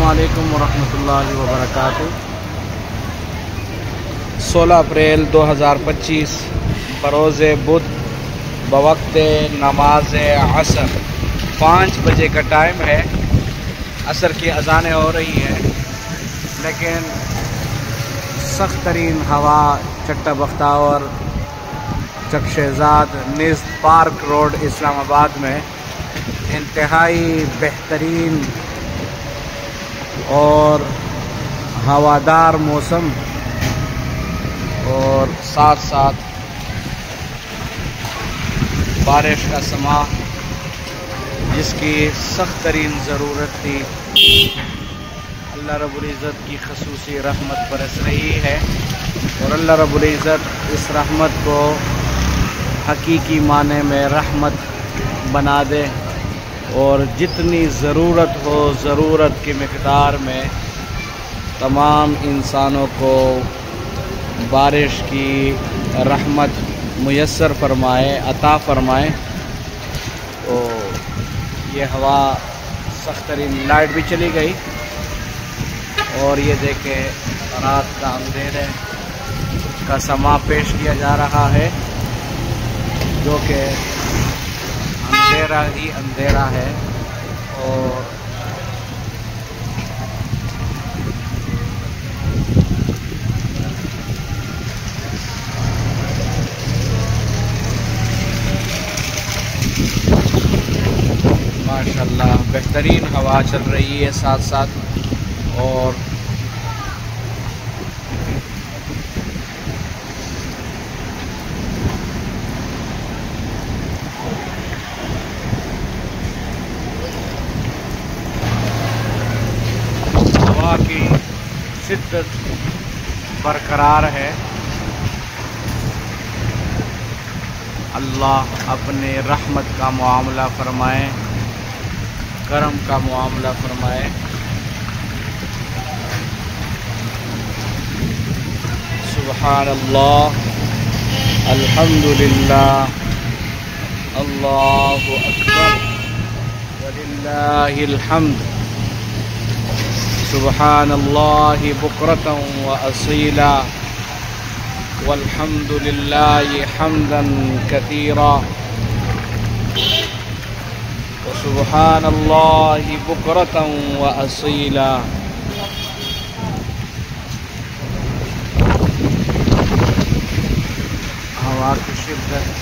علیکم ورحمۃ اللہ وبرکاتہ۔ 16 اپریل 2025 بروز بدھ بوقت نماز عصر 5 بجے کا ٹائم ہے۔ عصر کی اذانیں ہو رہی ہیں، لیکن سخت ترین ہوا چٹا بختاور چک شہزاد نیز پارک روڈ اسلام آباد میں انتہائی بہترین اور ہوادار موسم اور ساتھ ساتھ بارش کا سماں، جس کی سخت ترین ضرورت تھی، اللہ رب العزت کی خصوصی رحمت برس رہی ہے، اور اللہ رب العزت اس رحمت کو حقیقی معنی میں رحمت بنا دے، اور جتنی ضرورت ہو ضرورت کی مقدار میں تمام انسانوں کو بارش کی رحمت میسر فرمائے، عطا فرمائے۔ تو یہ ہوا سخت ترین، لائٹ بھی چلی گئی، اور یہ دیکھیں رات کا اندھیرے کا سماں پیش کیا جا رہا ہے، جو کہ اندھیرا ہی اندھیرا ہے۔ اور ماشاءاللہ بہترین ہوا چل رہی ہے ساتھ ساتھ، اور ہوا کی شدت برقرار ہے۔ اللہ اپنے رحمت کا معاملہ فرمائے، کرم کا معاملہ فرمائے۔ سبحان اللہ، الحمدللہ، اللہ اکبر وللہ الحمد۔ سبحان اللہ بکرۃ و اصیلا، والحمد للہ حمدا کثیرا، سبحان اللہ بکرۃ و اصیلا۔ ہوا کی شدت